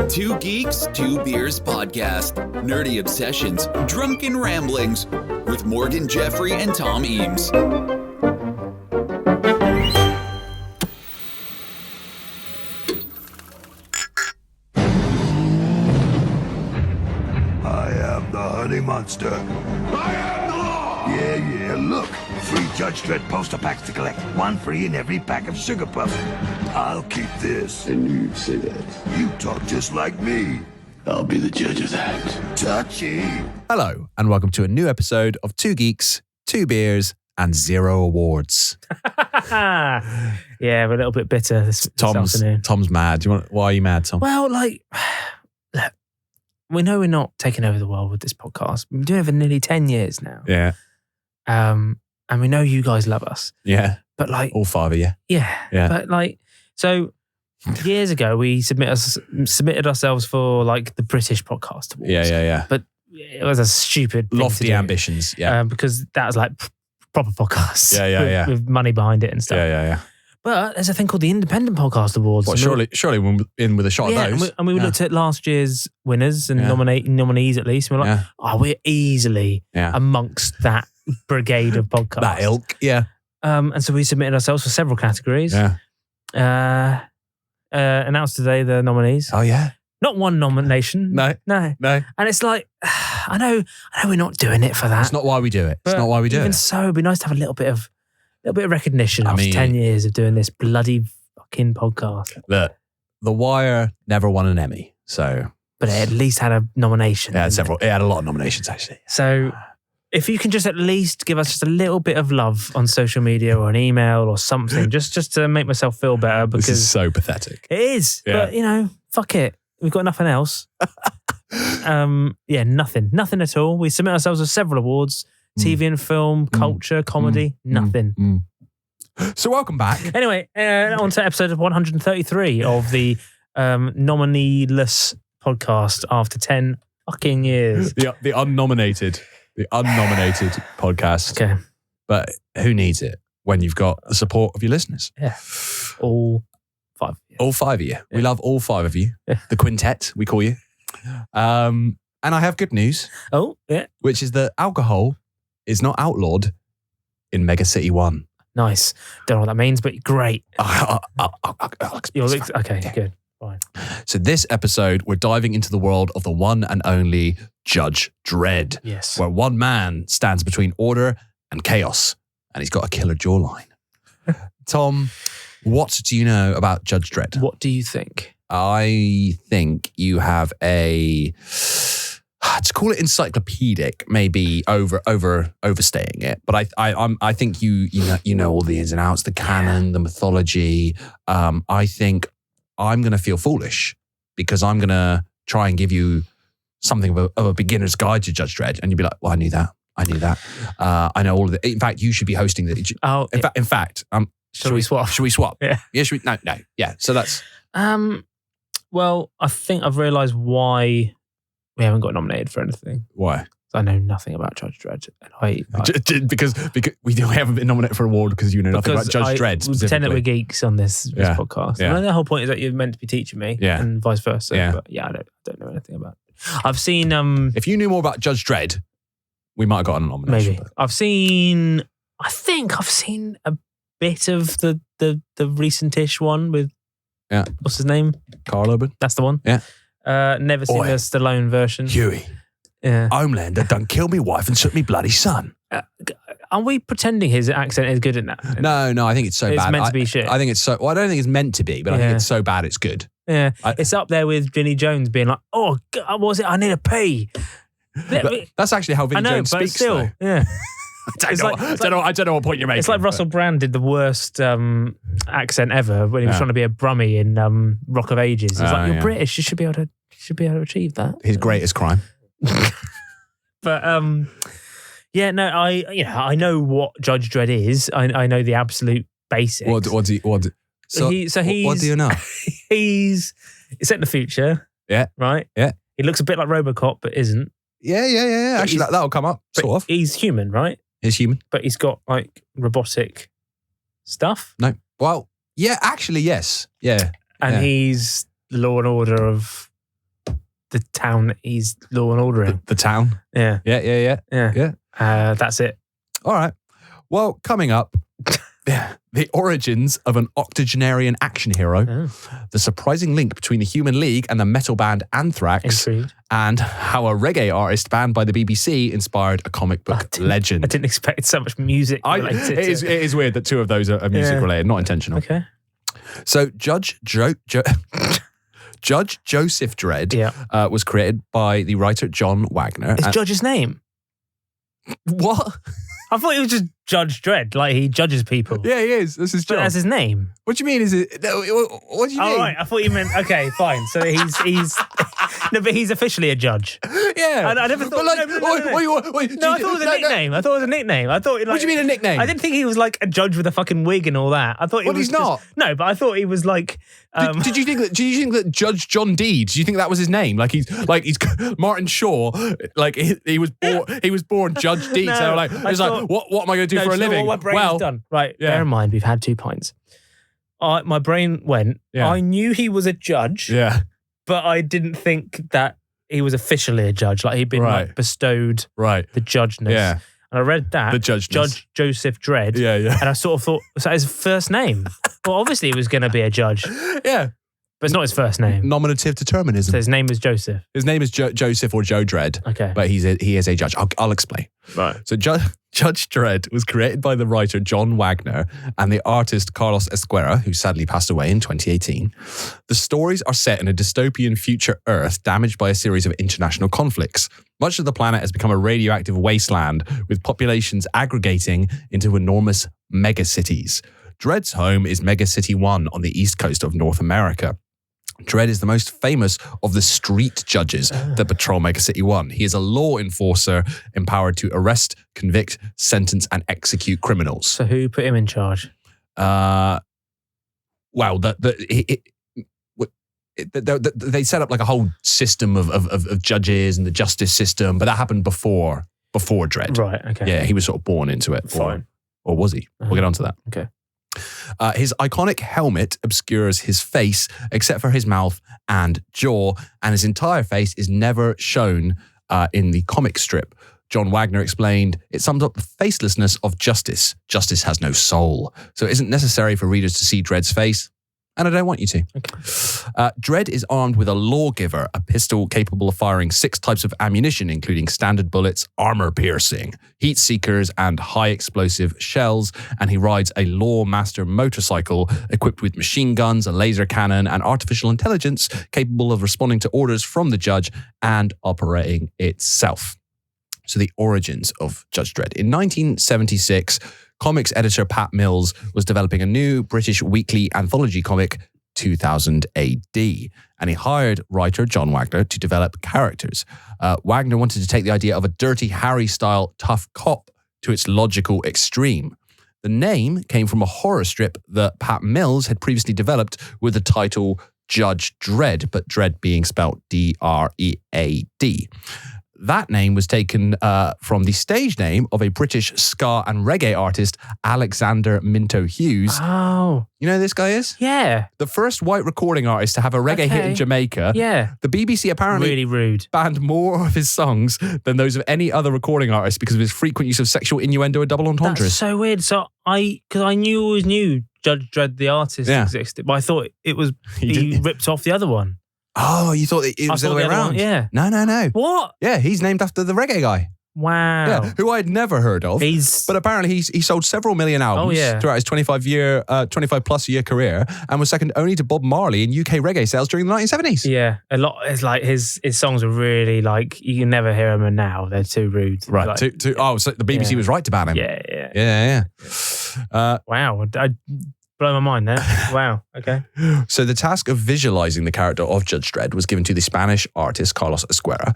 Two Geeks, Two Beers podcast. Nerdy obsessions, drunken ramblings with Morgan Jeffery and Tom Eames. I am the honey monster. I am the law! Yeah, look. 3 Judge Dredd poster packs to collect. 1 free in every pack of Sugar Puffs. I'll keep this. I knew you'd say that. You talk just like me. I'll be the judge of that. Touchy. Hello, and welcome to a new episode of Two Geeks, Two Beers, and 0 awards. Yeah, we're a little bit bitter this afternoon. Tom's mad. Why are you mad, Tom? Well, look, we know we're not taking over the world with this podcast. We've been doing it for nearly 10 years now. Yeah. And we know you guys love us. Yeah. But like... all 5 of you. Yeah. But like... So, years ago, we submitted ourselves for like the British Podcast Awards. Yeah. But it was a stupid thing Lofty to do. ambitions, yeah. Because that was like proper podcasts. Yeah. With money behind it and stuff. Yeah. But there's a thing called the Independent Podcast Awards. Well, surely we're in with a shot at those. And we looked at last year's winners and nominees at least. And we're like, we're easily amongst that brigade of podcasts. That ilk, yeah. And so we submitted ourselves for several categories. Yeah. Announced today the nominees. Oh, yeah? Not one nomination. No. And it's like, I know we're not doing it for that. It's not why we do it. It's not why we do it. Even so, it'd be nice to have a little bit of recognition after 10 years of doing this bloody fucking podcast. Look, The Wire never won an Emmy, so... But it at least had a nomination. It had a lot of nominations, actually. So if you can just at least give us just a little bit of love on social media or an email or something, just to make myself feel better, because... This is so pathetic. It is. Yeah. But, fuck it. We've got nothing else. Nothing at all. We submit ourselves with several awards. TV and film, culture, comedy, nothing. So welcome back. Anyway, on to episode 133 of the nominee-less podcast after 10 fucking years. The unnominated podcast. Okay. But who needs it when you've got the support of your listeners? Yeah. All 5 of you. All 5 of you. Yeah. We love all 5 of you. Yeah. The quintet, we call you. And I have good news. Oh, yeah. Which is that alcohol is not outlawed in Mega City 1. Nice. Don't know what that means, but great. I'll explain. Okay, Yeah. good. Fine. So this episode, we're diving into the world of the one and only Judge Dredd. Yes. Where one man stands between order and chaos, and he's got a killer jawline. Tom, what do you know about Judge Dredd? What do you think? I think you have to call it encyclopedic, maybe overstating it, but I think you know all the ins and outs, the canon, the mythology. I think I'm going to feel foolish because I'm going to try and give you something of a beginner's guide to Judge Dredd, and you'll be like, well, I knew that. I know all of it. In fact, you should be hosting the. Oh, in fact, Should we swap? Should we swap? Yeah. Yeah. Should we? No. Yeah. So that's. Well, I think I've realised why we haven't got nominated for anything. Why? I know nothing about Judge Dredd. And because we haven't been nominated for an award because you know nothing about Judge Dredd specifically. We pretend that we're geeks on this podcast. Yeah. And the whole point is that you're meant to be teaching me, and vice versa. Yeah. But I don't know anything about it. I've seen. If you knew more about Judge Dredd, we might have gotten a nomination. Maybe I think I've seen a bit of the recent-ish one with. Yeah. What's his name? Karl Urban. That's the one. Yeah. Never seen the Stallone version. Huey. Yeah. Homelander done killed me wife and took me bloody son. Are we pretending his accent is good in that? No, I think it's so bad. It's meant to be shit. I think it's so... Well, I don't think it's meant to be, but I think it's so bad it's good. Yeah. It's up there with Vinnie Jones being like, oh, God, what was it? I need a pee. That's actually how Vinnie Jones speaks, still, though. Yeah. I don't know what point you're making. It's like Russell Brand did the worst accent ever when he was trying to be a brummie in Rock of Ages. He's like, you're British, you should be able to achieve that. His greatest crime. But I know what Judge Dredd is. I know the absolute basics. What do you know? He's set in the future. Yeah. Right? Yeah. He looks a bit like RoboCop, but isn't. Yeah. Actually, that'll come up, sort of. He's human, right? He's human. But he's got, like, robotic stuff. No. Well, Yeah, actually, yes. Yeah. And yeah. he's the law and order of the town. He's law and order in. The town. Yeah. Yeah. That's it. All right. Well, coming up, the origins of an octogenarian action hero, the surprising link between the Human League and the metal band Anthrax, Intrigued. and how a reggae artist banned by the BBC inspired a comic book legend. I didn't expect so much music related. It is weird that two of those are music related, not intentional. Okay. So Judge Joseph Dredd was created by the writer John Wagner. Is Judge's name? What? I thought he was just Judge Dredd, like he judges people. Yeah, he is. That's his job. But that's his name. What do you mean? Is it? What do you mean? Oh, right. I thought you meant. Okay, fine. So he's no, but he's officially a judge. Yeah. I never thought. But like, no, I thought it was a nickname. I thought it was a nickname. I thought. Like, what do you mean a nickname? I didn't think he was like a judge with a fucking wig and all that. I thought. Well, he's not. No, but I thought he was like. Did you think that? Did you think that Judge John Dee? Do you think that was his name? Like he's Martin Shaw. Like he was born Judge Dee. No, so like it's like what am I going to do for a living? What my brain's done. Right. Yeah. Bear in mind, we've had 2 pints. My brain went. Yeah. I knew he was a judge. Yeah. But I didn't think that he was officially a judge. Like he'd been like bestowed the judgeness. Yeah. And I read that. The judgeness. Judge Joseph Dredd. Yeah. And I sort of thought, was that his first name? Well, obviously he was going to be a judge. Yeah. But it's not his first name. Nominative determinism. So his name is Joseph. His name is Joseph or Joe Dredd. Okay. But he is a judge. I'll explain. Right. So Judge Dredd was created by the writer John Wagner and the artist Carlos Esquerra, who sadly passed away in 2018. The stories are set in a dystopian future Earth damaged by a series of international conflicts. Much of the planet has become a radioactive wasteland, with populations aggregating into enormous megacities. Dredd's home is Megacity 1 on the east coast of North America. Dredd is the most famous of the street judges that patrol Megacity 1. He is a law enforcer empowered to arrest, convict, sentence, and execute criminals. So who put him in charge? Well, they set up like a whole system of judges and the justice system, but that happened before Dredd. Right, okay. Yeah, he was sort of born into it. Fine. Or was he? We'll get on to that. Okay. His iconic helmet obscures his face except for his mouth and jaw, and his entire face is never shown in the comic strip. John Wagner explained, it sums up the facelessness of justice. Justice has no soul, so it isn't necessary for readers to see Dredd's face. And I don't want you to. Okay. Dredd is armed with a lawgiver, a pistol capable of firing 6 types of ammunition, including standard bullets, armor-piercing, heat seekers, and high-explosive shells. And he rides a lawmaster motorcycle equipped with machine guns, a laser cannon, and artificial intelligence capable of responding to orders from the judge and operating itself. So the origins of Judge Dredd. In 1976, comics editor Pat Mills was developing a new British weekly anthology comic, 2000 AD, and he hired writer John Wagner to develop characters. Wagner wanted to take the idea of a Dirty Harry-style tough cop to its logical extreme. The name came from a horror strip that Pat Mills had previously developed with the title Judge Dredd, but Dredd being spelled D-R-E-A-D. That name was taken from the stage name of a British ska and reggae artist, Alexander Minto Hughes. Oh. You know who this guy is? Yeah. The first white recording artist to have a reggae hit in Jamaica. Yeah. The BBC apparently really rude. banned more of his songs than those of any other recording artist because of his frequent use of sexual innuendo and double entendres. That's so weird. So because I always knew Judge Dredd the artist existed, but I thought it was he ripped off the other one. Oh, you thought it was the other way around? Yeah. No. What? Yeah, he's named after the reggae guy. Wow. Yeah, who I'd never heard of. But apparently he sold several million albums throughout his 25 plus year career and was second only to Bob Marley in UK reggae sales during the 1970s. Yeah, a lot. It's like his songs are really like, you can never hear them now. They're too rude. Right. Like, so the BBC was right to ban him. Yeah. Wow. I blow my mind there. Wow. Okay. So the task of visualizing the character of Judge Dredd was given to the Spanish artist Carlos Esquerra.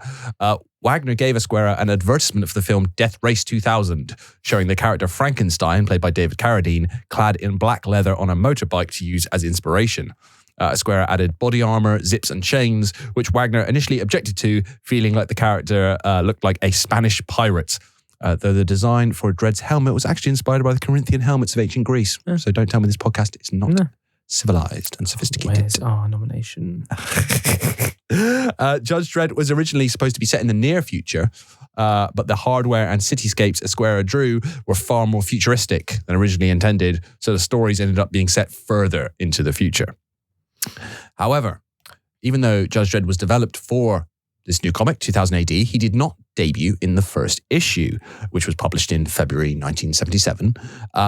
Wagner gave Esquerra an advertisement for the film Death Race 2000, showing the character Frankenstein, played by David Carradine, clad in black leather on a motorbike to use as inspiration. Esquerra added body armor, zips and chains, which Wagner initially objected to, feeling like the character looked like a Spanish pirate. Though the design for Dredd's helmet was actually inspired by the Corinthian helmets of ancient Greece. So don't tell me this podcast is not civilized and sophisticated. Where's our nomination? Judge Dredd was originally supposed to be set in the near future, but the hardware and cityscapes Esquerra drew were far more futuristic than originally intended, so the stories ended up being set further into the future. However, even though Judge Dredd was developed for this new comic, 2000 AD, he did not debut in the first issue, which was published in February 1977,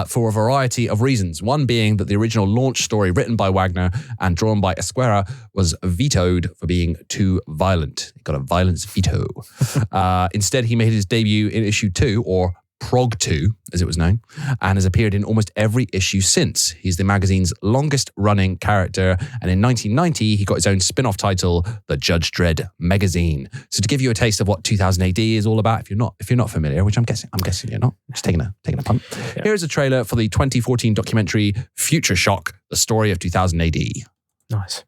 for a variety of reasons. One being that the original launch story written by Wagner and drawn by Esquerra was vetoed for being too violent. He got a violence veto. Instead, he made his debut in issue 2, or Prog 2, as it was known, and has appeared in almost every issue since. He's the magazine's longest running character, and in 1990 he got his own spin-off title, the Judge Dredd magazine. So to give you a taste of what 2000 AD is all about, if you're not familiar, which I'm guessing you're not, just taking a punt. Yeah. Here's a trailer for the 2014 documentary Future Shock: The Story of 2000 AD. Nice.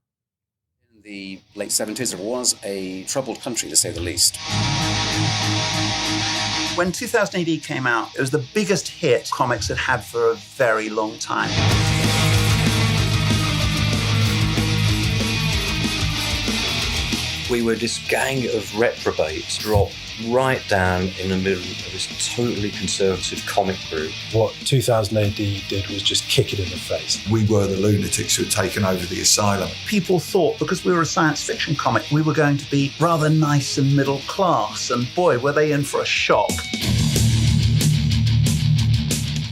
In the late 70s, it was a troubled country, to say the least. When 2000 AD came out, it was the biggest hit comics had had for a very long time. We were this gang of reprobates dropped right down in the middle of this totally conservative comic group. What 2000 AD did was just kick it in the face. We were the lunatics who had taken over the asylum. People thought because we were a science fiction comic, we were going to be rather nice and middle class, and boy, were they in for a shock.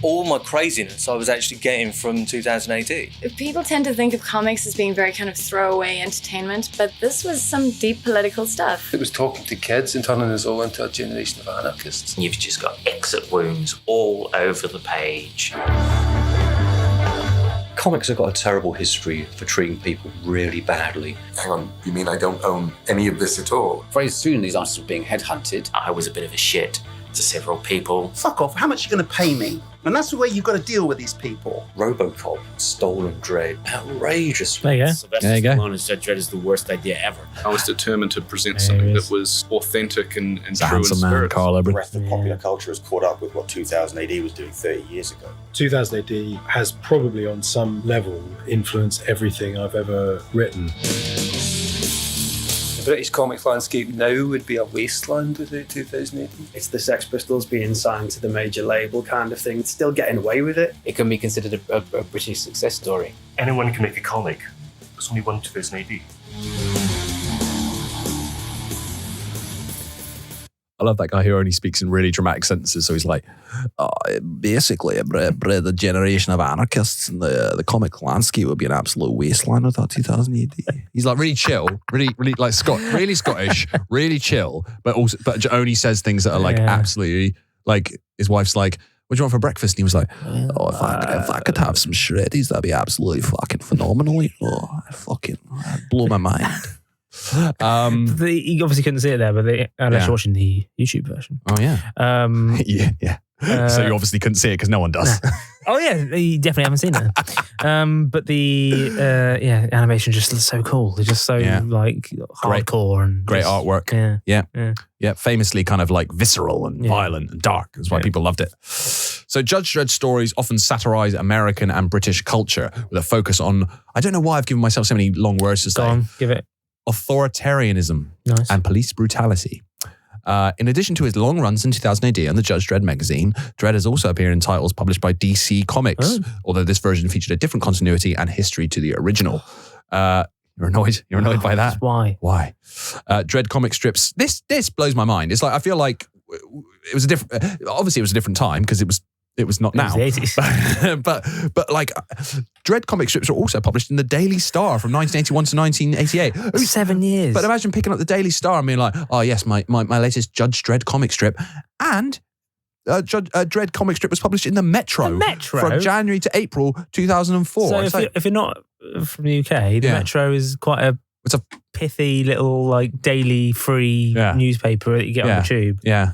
All my craziness I was actually getting from 2000 AD. People tend to think of comics as being very kind of throwaway entertainment, but this was some deep political stuff. It was talking to kids and turning us all into a generation of anarchists. You've just got exit wounds all over the page. Comics have got a terrible history for treating people really badly. Hang on, you mean I don't own any of this at all? Very soon, these artists were being headhunted. I was a bit of a shit to several people. Fuck off, how much are you going to pay me? And that's the way you've got to deal with these people. RoboCop, Stolen Dredd, outrageous. There you go. Sylvester Stallone as Judge Dredd is the worst idea ever. I was determined to present something that was authentic and true in spirit. Karl. The rest of popular culture has caught up with what 2000 AD was doing 30 years ago. 2000 AD has probably on some level influenced everything I've ever written. The British comics landscape now would be a wasteland without 2000 AD. It's the Sex Pistols being signed to the major label kind of thing. It's still getting away with it. It can be considered a British success story. Anyone can make a comic. There's only one 2000 AD. I love that guy who only speaks in really dramatic sentences. So he's like, basically, a generation of anarchists, and the comic landscape would be an absolute wasteland without 2000 AD. He's like really chill, really like really Scottish, really chill, but only says things that are like absolutely, like his wife's like, what do you want for breakfast? And he was like, if I could have some shreddies, that'd be absolutely fucking phenomenal. You know, I'd blow my mind. You obviously couldn't see it there, but unless you're watching the YouTube version. Oh yeah. Yeah. So you obviously couldn't see it because no one does. Oh yeah, you definitely haven't seen it. But the animation just looks so cool. It's just so like hardcore and great just, artwork. Yeah. Famously kind of like visceral and violent and dark. That's why people loved it. So Judge Dredd stories often satirize American and British culture with a focus on, I don't know why I've given myself so many long words to say. Go on, give it. Authoritarianism and police brutality. In addition to his long runs in 2000 AD and the Judge Dredd magazine, Dredd has also appeared in titles published by DC Comics, although this version featured a different continuity and history to the original. You're annoyed by that? Why? Dredd comic strips. This blows my mind. It's like, I feel like it was a different time because it was not now. It was the 80s. but like Dredd comic strips were also published in the Daily Star from 1981 to 1988. 7 years. But imagine picking up the Daily Star and being like, oh yes, my latest Judge Dredd comic strip. And Dredd comic strip was published in the Metro. From January to April 2004. So if you're not from the UK, the Metro is quite a pithy little like daily free newspaper that you get on the tube. Yeah.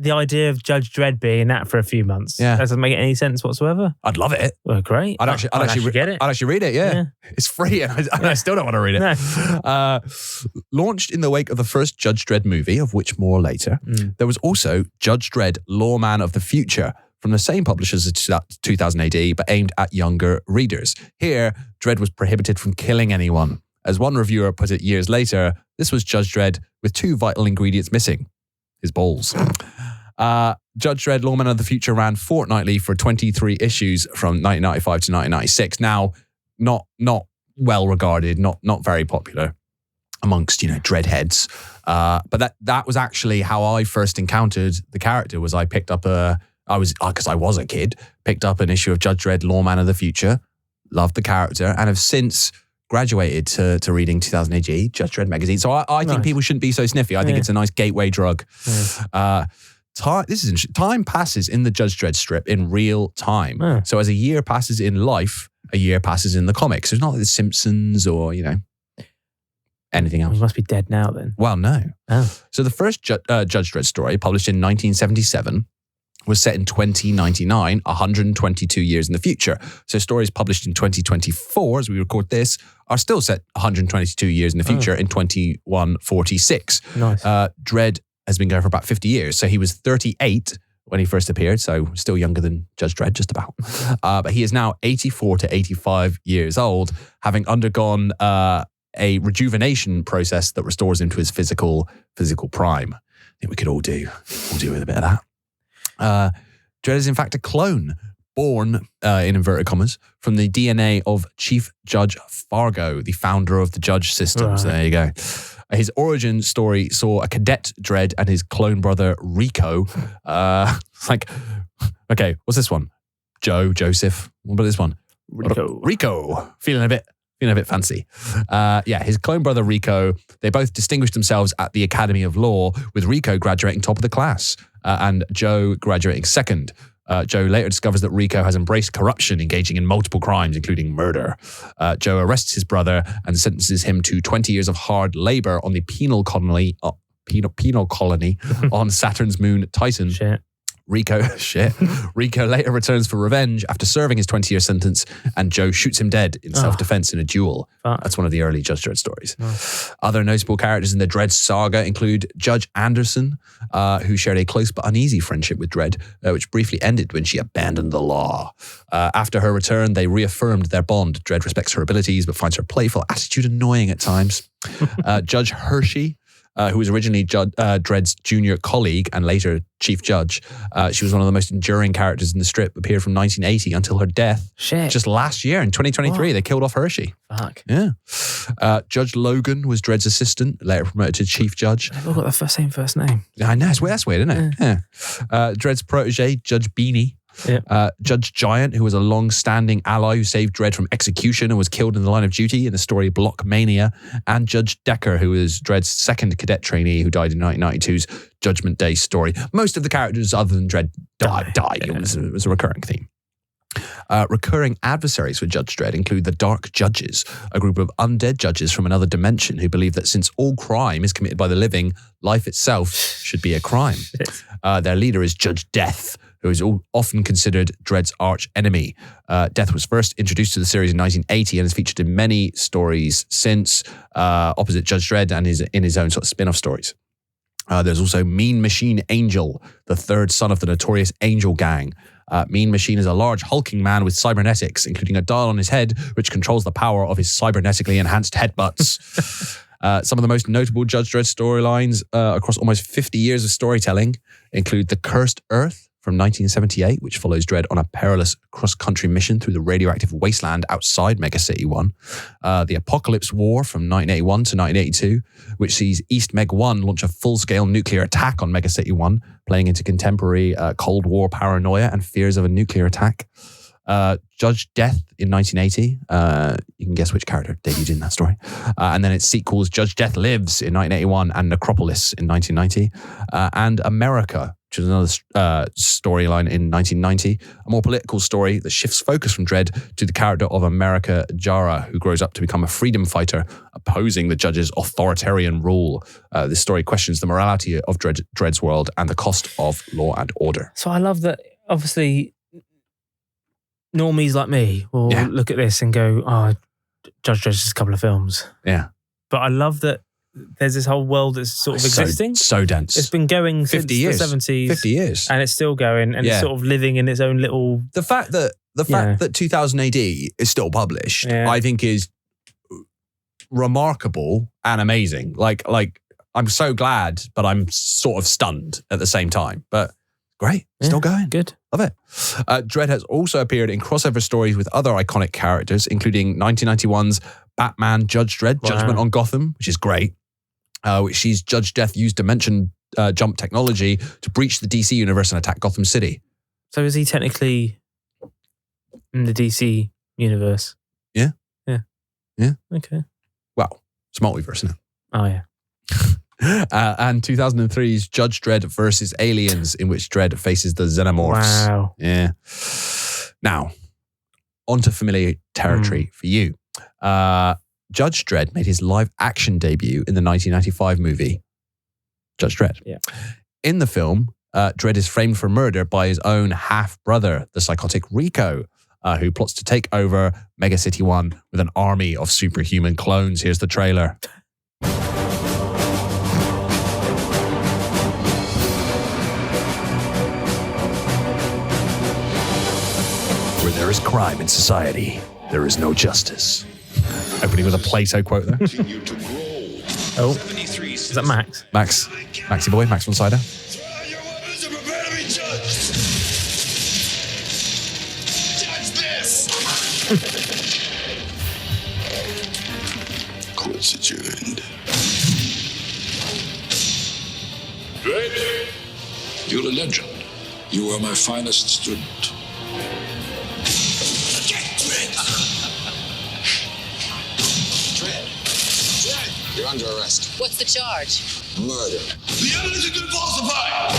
The idea of Judge Dredd being that for a few months doesn't make any sense whatsoever. I'd love it. Well, great. I'd actually get it. I'd actually read it. Yeah. It's free, and I still don't want to read it. No. Launched in the wake of the first Judge Dredd movie, of which more later, there was also Judge Dredd, Lawman of the Future, from the same publishers as 2000 AD, but aimed at younger readers. Here, Dredd was prohibited from killing anyone. As one reviewer put it years later, this was Judge Dredd with two vital ingredients missing: his balls. Judge Dredd, Lawman of the Future ran fortnightly for 23 issues from 1995 to 1996. Now, not well regarded, not very popular amongst, Dredd heads. But that was actually how I first encountered the character. Was I picked up because I was a kid, picked up an issue of Judge Dredd, Lawman of the Future, loved the character, and have since graduated to reading 2000 AD, Judge Dredd magazine. So I think people shouldn't be so sniffy. I think it's a nice gateway drug. Yeah. Time passes in the Judge Dredd strip in real time. So as a year passes in life, a year passes in the comics. It's not like The Simpsons or, anything else. He must be dead now then. Well, no. So the first Judge Dredd story, published in 1977, was set in 2099, 122 years in the future. So stories published in 2024, as we record this, are still set 122 years in the future in 2146. Nice. Dredd has been going for about 50 years. So he was 38 when he first appeared, so still younger than Judge Dredd, just about. But he is now 84 to 85 years old, having undergone a rejuvenation process that restores him to his physical prime. I think we could all do with a bit of that. Dredd is in fact a clone, born, in inverted commas, from the DNA of Chief Judge Fargo, the founder of the Judge system. So there you go. His origin story saw a cadet Dredd and his clone brother Rico. Okay, what's this one? Joseph. What about this one? Rico. Feeling a bit fancy. His clone brother Rico, they both distinguished themselves at the Academy of Law, with Rico graduating top of the class and Joe graduating second. Joe later discovers that Rico has embraced corruption, engaging in multiple crimes, including murder. Joe arrests his brother and sentences him to 20 years of hard labor on the penal colony on Saturn's moon Titan. Rico later returns for revenge after serving his 20-year sentence, and Joe shoots him dead in self-defense in a duel. That's one of the early Judge Dredd stories. Other notable characters in the Dredd saga include Judge Anderson, who shared a close but uneasy friendship with Dredd, which briefly ended when she abandoned the law. After her return, they reaffirmed their bond. Dredd respects her abilities, but finds her playful attitude annoying at times. Judge Hershey, who was originally Dredd's junior colleague and later chief judge. She was one of the most enduring characters in the strip, appeared from 1980 until her death. Just last year in 2023, they killed off Hershey. Fuck. Yeah. Judge Logan was Dredd's assistant, later promoted to chief judge. They've all got the same first name. I know, that's weird, isn't it? Yeah. Dredd's protege, Judge Beanie. Judge Giant, who was a long-standing ally who saved Dredd from execution and was killed in the line of duty in the story Block Mania, and Judge Decker, who was Dredd's second cadet trainee who died in 1992's Judgment Day story. Most of the characters other than Dredd died. Yeah. It was a recurring theme. Recurring adversaries for Judge Dredd include the Dark Judges, a group of undead judges from another dimension who believe that since all crime is committed by the living, life itself should be a crime. Their leader is Judge Death, who is often considered Dredd's arch enemy. Death was first introduced to the series in 1980 and has featured in many stories since, opposite Judge Dredd and in his own sort of spin-off stories. There's also Mean Machine Angel, the third son of the notorious Angel Gang. Mean Machine is a large hulking man with cybernetics, including a dial on his head, which controls the power of his cybernetically enhanced headbutts. Some of the most notable Judge Dredd storylines across almost 50 years of storytelling include The Cursed Earth from 1978, which follows Dredd on a perilous cross-country mission through the radioactive wasteland outside Mega City 1. The Apocalypse War from 1981 to 1982, which sees East Meg 1 launch a full-scale nuclear attack on Mega City 1, playing into contemporary Cold War paranoia and fears of a nuclear attack. Judge Death in 1980. You can guess which character debuted in that story. And then its sequels, Judge Death Lives in 1981 and Necropolis in 1990. And America, which is another storyline in 1990. A more political story that shifts focus from Dredd to the character of America Jara, who grows up to become a freedom fighter opposing the Judge's authoritarian rule. This story questions the morality of Dredd's world and the cost of law and order. So I love that, obviously, normies like me will look at this and go, oh, Judge Dredd's just a couple of films. Yeah. But I love that there's this whole world that's sort of existing. So dense. It's been going 50 since years. the 70s. 50 years. And it's still going, and it's sort of living in its own little... The fact that 2000 AD is still published, I think is remarkable and amazing. Like I'm so glad, but I'm sort of stunned at the same time. But great, still going. Good. Love it. Dredd has also appeared in crossover stories with other iconic characters, including 1991's Batman Judge Dredd, Judgment on Gotham, which is great. Which sees Judge Death use dimension jump technology to breach the DC universe and attack Gotham City. So is he technically in the DC universe? Yeah. Yeah. Yeah. Okay. Well, it's multiverse, isn't it? Oh, yeah. And 2003's Judge Dredd versus Aliens, in which Dredd faces the Xenomorphs. Wow. Yeah. Now, onto familiar territory for you. Judge Dredd made his live action debut in the 1995 movie Judge Dredd. Yeah. In the film, Dredd is framed for murder by his own half-brother, the psychotic Rico, who plots to take over Mega City 1 with an army of superhuman clones. Here's the trailer. Where there is crime in society, there is no justice. Opening with a Plato quote there. Oh, is that Max? Maxie boy, Max von Sydow. Court's adjourned. Dredd, you're a legend. You are my finest student. You're under arrest. What's the charge? Murder. The evidence has been falsified.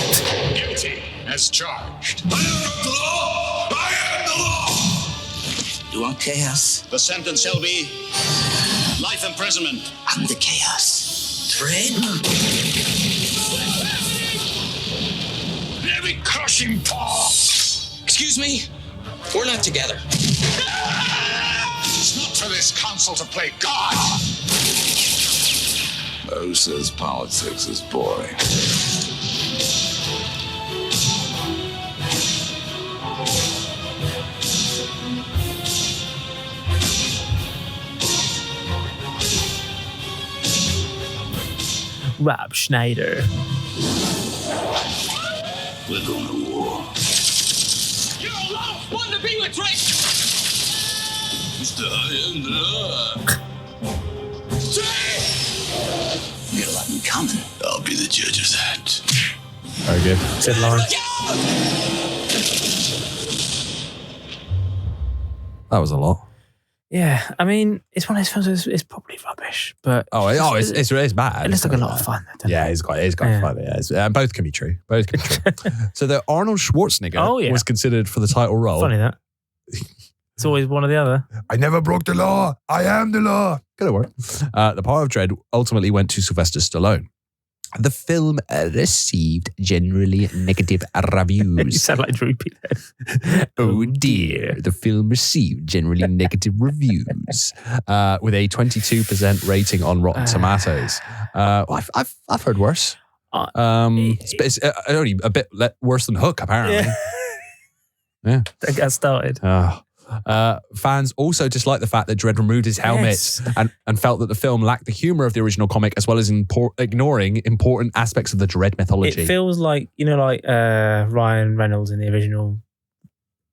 Guilty as charged. I am not the law. I am the law. You want chaos? The sentence shall be life imprisonment. I'm the chaos. Dredd? Let me crush him, paw. Excuse me? We're not together. It's not for this council to play God. Who says politics is boring? Rob Schneider. We're going to war. You're alone! One to be with Drake! I am the law. You got a lot in common. I'll be the judge of that. Very good. Said Lauren. That was a lot. Yeah, I mean, it's one of those films. It's probably rubbish, but it's bad. It looks like a lot of fun. Yeah, it's quite fun. Yeah, both can be true. Both can be true. So the Arnold Schwarzenegger was considered for the title role. Funny that. It's always one or the other. I never broke the law. I am the law. Could have worked. The part of Dredd ultimately went to Sylvester Stallone. The film received generally negative reviews. You sound like Droopy then. Oh dear. The film received generally negative reviews with a 22% rating on Rotten Tomatoes. I've heard worse. It's only a bit worse than Hook, apparently. Yeah. That got started. Fans also disliked the fact that Dredd removed his helmet and felt that the film lacked the humor of the original comic, as well as ignoring important aspects of the Dredd mythology. It feels like, Ryan Reynolds in the original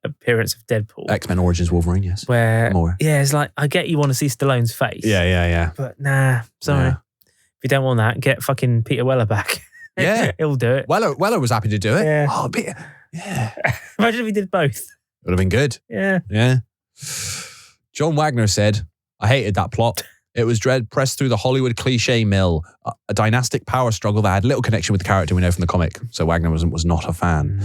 appearance of Deadpool. X-Men Origins Wolverine, yes. Where, it's like, I get you want to see Stallone's face. Yeah. But nah, sorry. If you don't want that, get fucking Peter Weller back. Yeah. He'll do it. Weller was happy to do it. Yeah. Oh, Peter. Yeah. Imagine if he did both. Would have been good. Yeah. John Wagner said, I hated that plot. It was Dredd pressed through the Hollywood cliche mill, a dynastic power struggle that had little connection with the character we know from the comic. So Wagner was not a fan.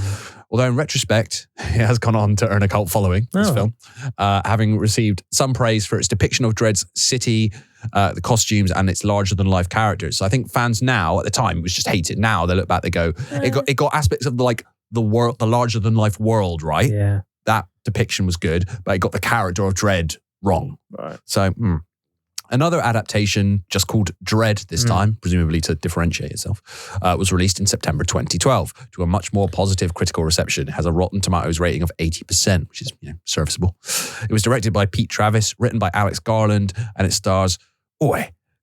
Although in retrospect, it has gone on to earn a cult following, this film, having received some praise for its depiction of Dredd's city, the costumes, and its larger-than-life characters. So I think fans now, at the time, it was just hated. Now they look back, they go, it got aspects of the world, the larger-than-life world, right? Yeah. That depiction was good, but it got the character of Dredd wrong. Right. So, Another adaptation, just called Dredd this time, presumably to differentiate itself, was released in September 2012 to a much more positive critical reception. It has a Rotten Tomatoes rating of 80%, which is serviceable. It was directed by Pete Travis, written by Alex Garland, and it stars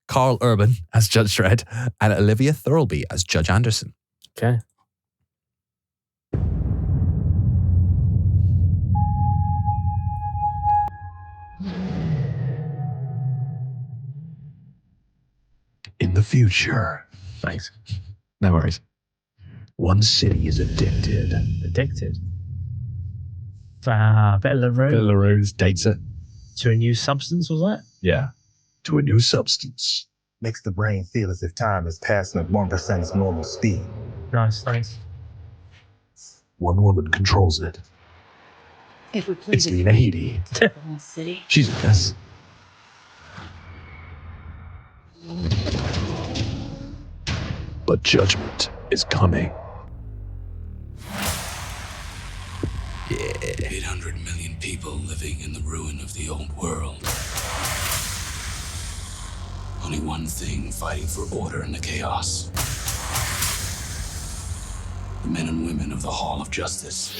Karl Urban as Judge Dredd and Olivia Thirlby as Judge Anderson. Okay. In the future. Thanks. No worries. One city is addicted. Addicted? Bit of LaRue. Bit of LaRue's dates it. To a new substance, was that? Yeah. To a new substance. Makes the brain feel as if time is passing at 1% its normal speed. Nice, thanks. One woman controls it. If we please, It's Lena Headey. City. She's a mess. But judgment is coming. Yeah. 800 million people living in the ruin of the old world. Only one thing fighting for order in the chaos. The men and women of the Hall of Justice.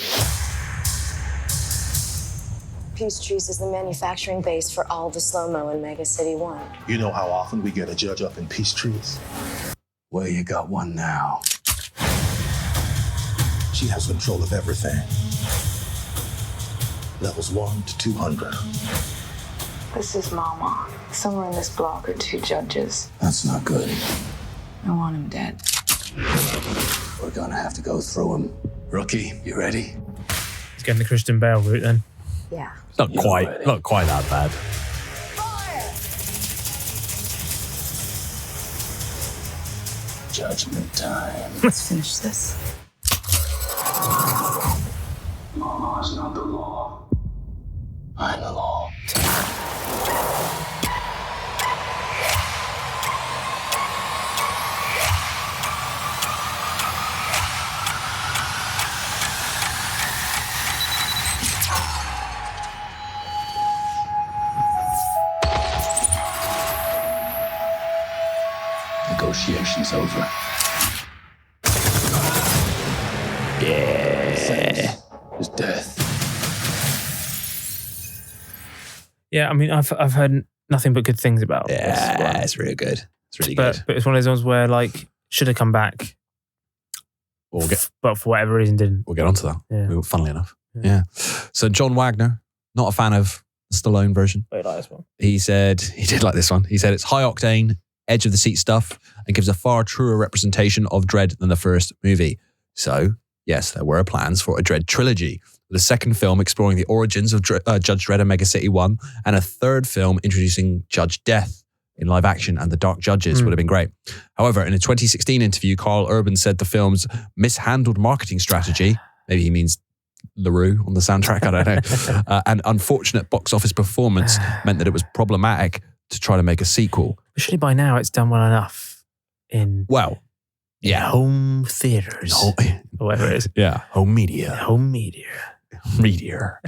Peace Trees is the manufacturing base for all the slow-mo in Mega City 1. You know how often we get a judge up in peace trees? Well, you got one now. She has control of everything. Levels 1 to 200. This is Mama. Somewhere in this block are 2 judges. That's not good. I want him dead. We're gonna have to go through him. Rookie, you ready? He's getting the Christian Bale route then. Yeah. Not quite that bad. Judgment time. Let's finish this. Mama is not the law. I'm the law. Negotiations over. Yeah. It's death. Yeah, I mean, I've heard nothing but good things about this. Yeah, it's really good. It's really good. But it's one of those ones where, like, should have come back. But for whatever reason, didn't. We'll get onto that. Yeah. Funnily enough. Yeah. So John Wagner, not a fan of the Stallone version. I like this one. He said, he did like this one. He said it's high octane, edge of the seat stuff, and gives a far truer representation of Dredd than the first movie. So, yes, there were plans for a Dredd trilogy, with a second film exploring the origins of Judge Dredd and Mega City 1, and a third film introducing Judge Death in live action and the Dark Judges would have been great. However, in a 2016 interview, Karl Urban said the film's mishandled marketing strategy, maybe he means LaRue on the soundtrack, I don't know, and unfortunate box office performance meant that it was problematic to try to make a sequel. But surely by now it's done well enough in home theaters or whatever it is. Yeah, home media. Home media.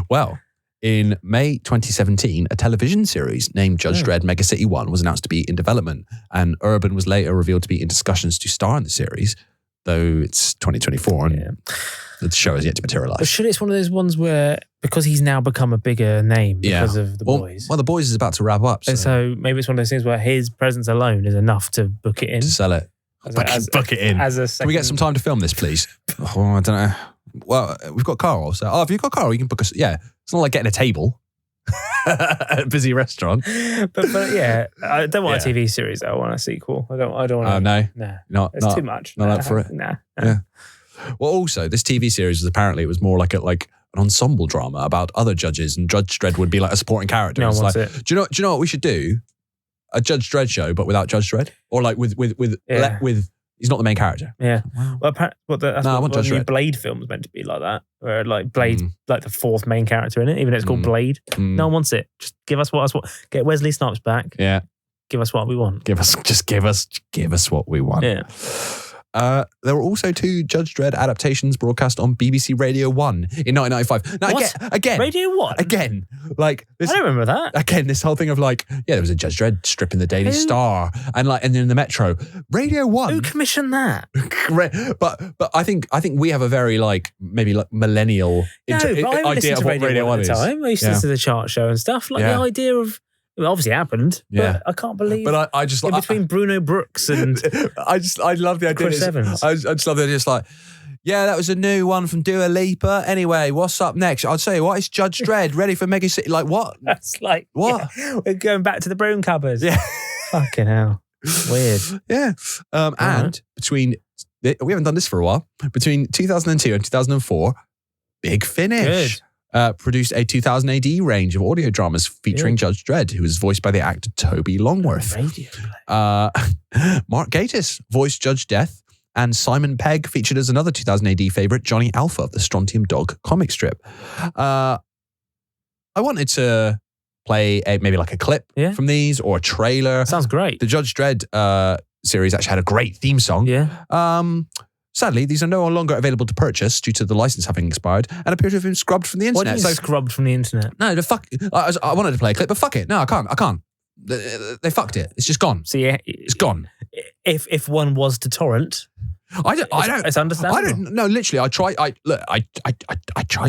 Well, in May 2017, a television series named Judge Dredd Mega City 1 was announced to be in development, and Urban was later revealed to be in discussions to star in the series, though it's 2024 and the show has yet to materialize. But surely it's one of those ones where, because he's now become a bigger name because of The Boys. Well, The Boys is about to wrap up. So maybe it's one of those things where his presence alone is enough to book it in. To sell it. Book it in. Can we get some time to film this, please? Oh, I don't know. Well, we've got Karl. So, have you got Karl? You can book us. Yeah. It's not like getting a table at a busy restaurant. But yeah, I don't want a TV series. I want a sequel. I don't want to. Oh, no. Nah. It's too much. Not up for it. Nah. Yeah. Well, also, this TV series was apparently it was more like an ensemble drama about other judges, and Judge Dredd would be like a supporting character. No It's one like, wants it. do you know what we should do? A Judge Dredd show, but without Judge Dredd, or like with he's not the main character. Yeah. Well, that's I want what Judge the new Dredd. Blade film was meant to be like that, where like Blade's like the fourth main character in it, even though it's called Blade. No one wants it. Just give us what. Get Wesley Snipes back. Yeah. Give us what we want. Give us what we want. Yeah. there were also 2 Judge Dredd adaptations broadcast on BBC Radio 1 in 1995. Now, What? again. Radio 1? Again. Like, this, I don't remember that. Again, this whole thing of like, there was a Judge Dredd strip in the Daily Star and then in the Metro. Radio 1. Who commissioned that? But I think we have a very like maybe like millennial idea of what Radio 1 is. I used to listen to the chart show and stuff. Like the idea of it obviously happened, but I can't believe. But I just like between Bruno Brooks and I love the idea. Chris Evans. I just love the idea. It's like, yeah, that was a new one from Dua Lipa. Anyway, what's up next? I'd say, what is Judge Dredd ready for Mega City? Like what? That's like what? Yeah, we're going back to the broom cupboards. Yeah, fucking hell, weird. Yeah, and between we haven't done this for a while. Between 2002 and 2004, Big Finish. Produced a 2000 AD range of audio dramas featuring Judge Dredd, who was voiced by the actor Toby Longworth. Mark Gatiss voiced Judge Death, and Simon Pegg featured as another 2000 AD favourite, Johnny Alpha of the Strontium Dog comic strip. I wanted to play maybe like a clip from these or a trailer. Sounds great. The Judge Dredd series actually had a great theme song. Yeah. Sadly, these are no longer available to purchase due to the license having expired and appear to have been scrubbed from the internet. What do you mean scrubbed from the internet? No, the fuck. I wanted to play a clip, but fuck it. No, I can't. They fucked it. It's just gone. So yeah, it's gone. If one was to torrent, I don't. It's understandable. I don't. No, literally, I tried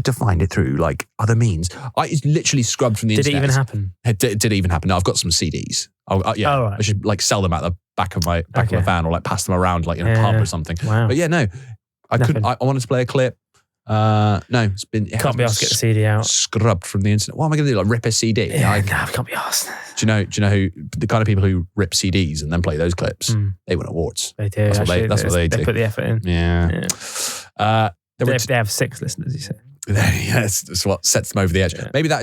to find it through like other means. It's literally scrubbed from the internet. Did it even happen? Did it even happen? No, I've got some CDs. Right. I should like sell them at the back of my van or like pass them around like in a pub or something. Wow. But yeah, no, I couldn't. I wanted to play a clip. No, it's been. Can't be asked to get the CD out. Scrubbed from the internet. What am I going to do? Like rip a CD? Yeah, I can't be asked. Do you know who the kind of people who rip CDs and then play those clips? They win awards. They do. That's what they do. They put the effort in. Yeah. They have 6 listeners. You say. Yeah, that's what sets them over the edge. Yeah. Maybe that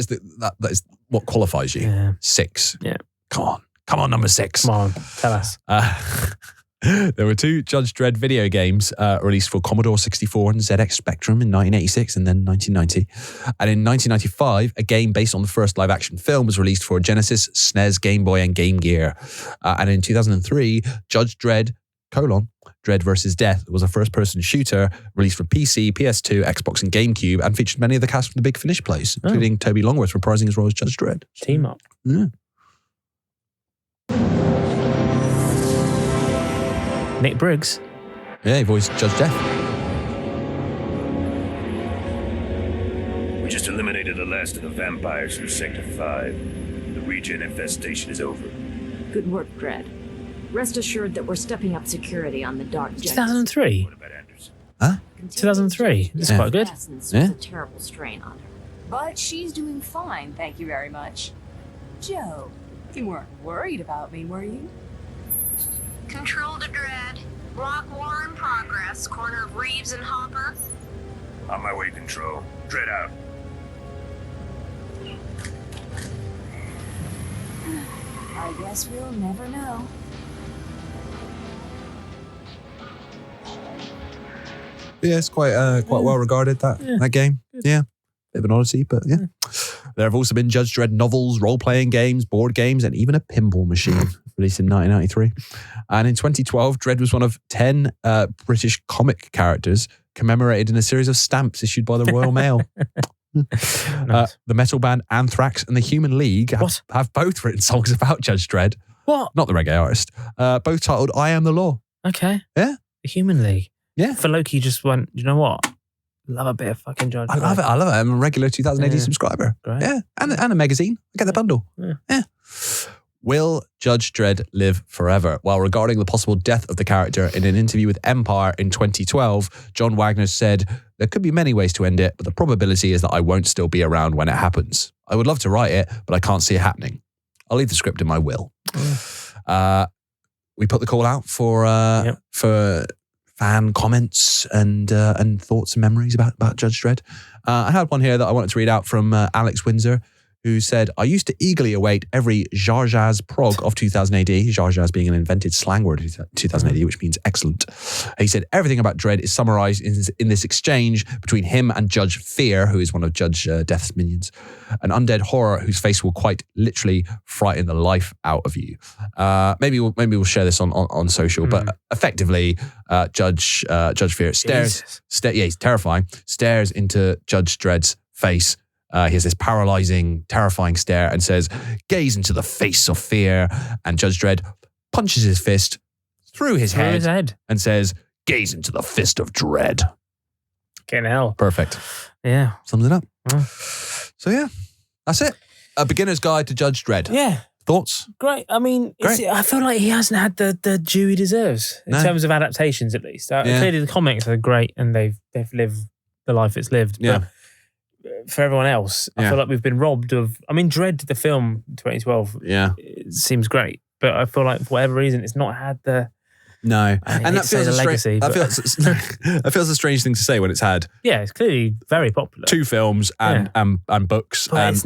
is what qualifies you. Yeah. 6. Yeah. Come on, number 6. Come on, tell us. There were 2 Judge Dredd video games released for Commodore 64 and ZX Spectrum in 1986 and then 1990. And in 1995, a game based on the first live-action film was released for Genesis, SNES, Game Boy, and Game Gear. And in 2003, Judge Dredd, Dredd vs. Death was a first-person shooter released for PC, PS2, Xbox, and GameCube, and featured many of the cast from the Big Finish plays, including Toby Longworth reprising his role as Judge Dredd. Team up. Yeah. Nick Briggs. Yeah, he voiced Judge Death. We just eliminated the last of the vampires from Sector 5. The regen infestation is over. Good work, Dredd. Rest assured that we're stepping up security on the Dark Jet. 2003? Huh? 2003? That's quite good. Was a terrible strain on her. But she's doing fine, thank you very much. Joe, you weren't worried about me, were you? Control to Dredd. Block war in progress. Corner of Reeves and Hopper. On my way, Control. Dredd out. I guess we'll never know. Yeah, it's quite well regarded, that game. Yeah. Bit of an oddity, but yeah. There have also been Judge Dredd novels, role-playing games, board games, and even a pinball machine released in 1993. And in 2012, Dredd was one of 10 British comic characters commemorated in a series of stamps issued by the Royal Mail. Nice. The metal band Anthrax and the Human League have both written songs about Judge Dredd. What? Not the reggae artist. Both titled I Am the Law. Okay. Yeah. The Human League. Yeah. For Loki just went, you know what? Love a bit of fucking Judge Dredd. I love it. I'm a regular 2000 AD subscriber. Great. Yeah. And a magazine. I get the bundle. Yeah. Will Judge Dredd live forever? While regarding the possible death of the character in an interview with Empire in 2012, John Wagner said, "There could be many ways to end it, but the probability is that I won't still be around when it happens. I would love to write it, but I can't see it happening. I'll leave the script in my will." We put the call out for fan comments and thoughts and memories about Judge Dredd. I had one here that I wanted to read out from Alex Windsor, who said, I used to eagerly await every Jar Jar's prog of 2000 AD, Jar Jar's being an invented slang word of 2000 AD, which means excellent. He said, everything about Dredd is summarized in this exchange between him and Judge Fear, who is one of Judge Death's minions, an undead horror whose face will quite literally frighten the life out of you. Maybe we'll share this on social, but effectively, Judge Fear he's terrifying, stares into Judge Dredd's face. He has this paralyzing, terrifying stare and says, gaze into the face of fear. And Judge Dredd punches his fist through his head and says, gaze into the fist of Dredd. Getting hell. Perfect. Yeah. Sums it up. So yeah, that's it. A beginner's guide to Judge Dredd. Yeah. Thoughts? Great. I mean, I feel like he hasn't had the due he deserves in terms of adaptations, at least. Clearly the comics are great and they've lived the life it's lived. Yeah. But for everyone else, I feel like we've been robbed of. I mean, Dredd, the film 2012, it seems great, but I feel like for whatever reason, it's not had the. No, and that feels a legacy. That feels a strange thing to say when it's had. Yeah, it's clearly very popular. 2 films and books and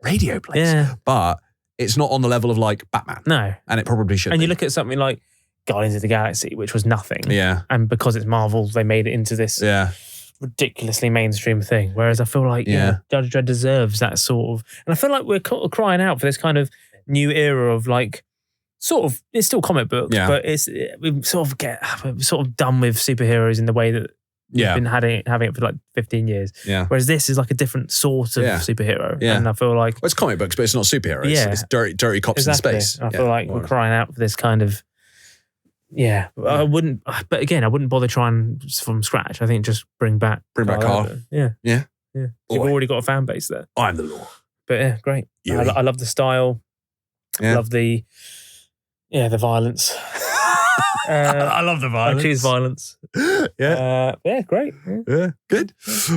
radio plays. Yeah. But it's not on the level of like Batman. No, and it probably should. And you look at something like Guardians of the Galaxy, which was nothing. Yeah, and because it's Marvel, they made it into this. Yeah. Ridiculously mainstream thing, whereas I feel like Judge Dredd deserves that sort of, and I feel like we're crying out for this kind of new era of like, sort of, it's still comic books, but we sort of done with superheroes in the way that we've been having it for like 15 years. Yeah. Whereas this is like a different sort of superhero, and I feel like it's comic books, but it's not superheroes. Yeah, it's dirty cops in space. I feel like we're crying out for this kind of. Yeah, I wouldn't. But again, I wouldn't bother trying from scratch. I think just bring back Karl. Yeah. You've already got a fan base there. I'm the law. But yeah, great. I love the style. I love the violence. I love the violence. I choose violence. Yeah, great. Yeah, good.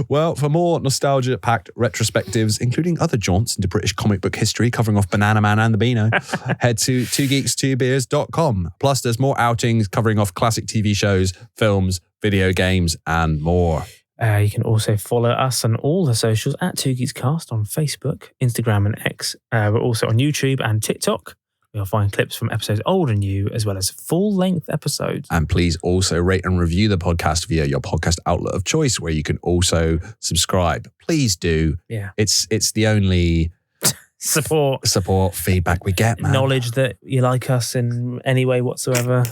Well, for more nostalgia-packed retrospectives, including other jaunts into British comic book history, covering off Banana Man and the Beano, head to 2geeks2beers.com. Plus, there's more outings covering off classic TV shows, films, video games, and more. You can also follow us on all the socials at 2geekscast on Facebook, Instagram, and X. We're also on YouTube and TikTok. You'll find clips from episodes old and new, as well as full-length episodes. And please also rate and review the podcast via your podcast outlet of choice, where you can also subscribe. Please do. Yeah. It's the only support feedback we get, man. Knowledge that you like us in any way whatsoever.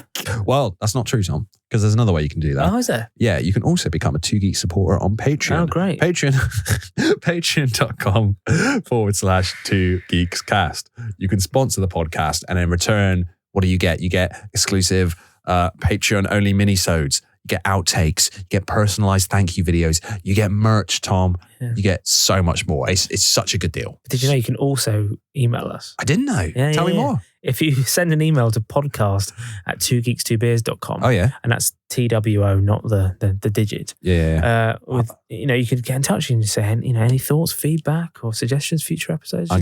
Well, that's not true, Tom, because there's another way you can do that. Oh, is there? Yeah, you can also become a 2Geek supporter on Patreon. Oh, great. Patreon.com/2geekscast. You can sponsor the podcast, and in return, what do you get? You get exclusive Patreon-only minisodes. You get outtakes. You get personalized thank you videos. You get merch, Tom. Yeah. You get so much more. It's such a good deal. Did you know you can also email us? I didn't know. Tell me more. If you send an email to podcast@2geeks2beers.com. Oh, yeah. And that's TWO, not the digit. Yeah. You could get in touch and say, any thoughts, feedback, or suggestions, future episodes.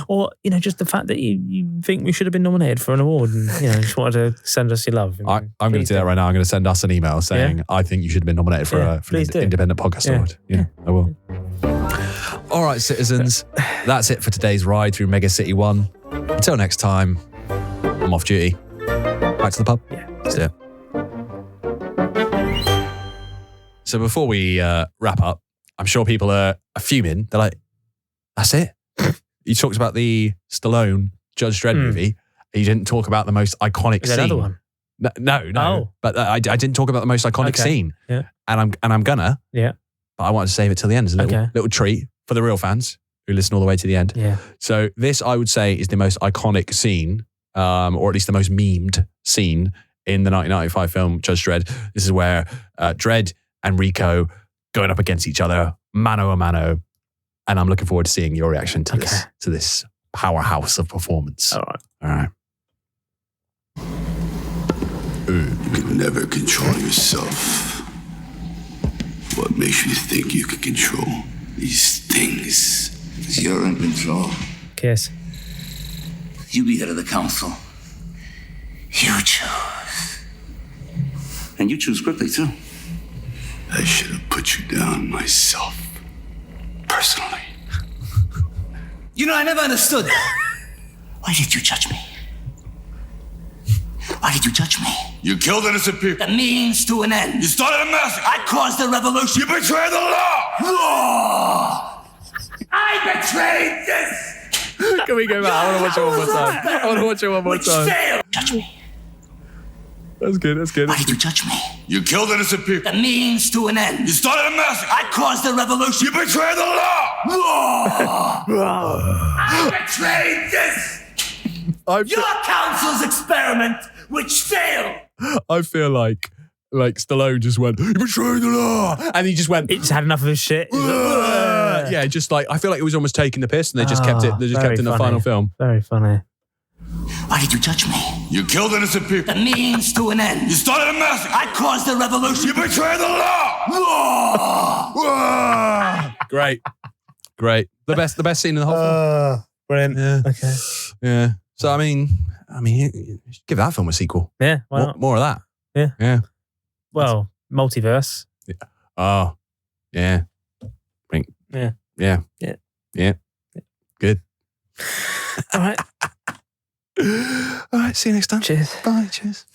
Or, just the fact that you think we should have been nominated for an award and, just wanted to send us your love. I'm going to do that right now. I'm going to send us an email saying, I think you should have been nominated for an independent podcast award. Yeah, I will. All right, citizens. That's it for today's ride through Mega City 1. Until next time, I'm off duty. Back to the pub. Yeah. Let's do it. So before we wrap up, I'm sure people are fuming. They're like, that's it? You talked about the Stallone Judge Dredd movie. You didn't talk about the most iconic scene. Another one? No. Oh. But I didn't talk about the most iconic scene. Yeah. And I'm gonna. Yeah. But I wanted to save it till the end as a little treat for the real fans who listen all the way to the end. Yeah. So this, I would say, is the most iconic scene, or at least the most memed scene in the 1995 film Judge Dredd. This is where Dredd and Rico going up against each other, mano a mano. And I'm looking forward to seeing your reaction to this powerhouse of performance. All right. You can never control yourself. What makes you think you can control these things? You're in control. Kiss. You be head of the council. You choose. And you choose quickly, too. I should have put you down myself. Personally. You know, I never understood. Why did you judge me? Why did you judge me? You killed innocent people. The means to an end. You started a massacre. I caused a revolution. You betrayed the law. Law! I betrayed this! Can we go back? I want to watch it one more time. I want to watch it one more time. Failed. Judge me. That's good. That's good. Why did you judge me? You killed innocent people. The means to an end. You started a massacre. I caused a revolution. You betrayed the law. Law! I betrayed this! Your council's experiment, which failed. I feel like Stallone just went, "You betrayed the law," and he just went. He just had enough of his shit. Yeah, just like I feel like it was almost taking the piss, and they just kept it. They just kept it in the final film. Very funny. Why did you judge me? You killed innocent people. The means to an end. You started a massacre. I caused a revolution. You betrayed the law. Law! Great. The best scene in the whole film. Brilliant. Yeah. Okay. Yeah. So I mean, give that film a sequel. Yeah. Why not? More of that. Yeah. Yeah. Well, multiverse. Yeah. Oh. Yeah. Yeah. Yeah. Yeah. Yeah. Good. All right. All right. See you next time. Cheers. Bye. Cheers.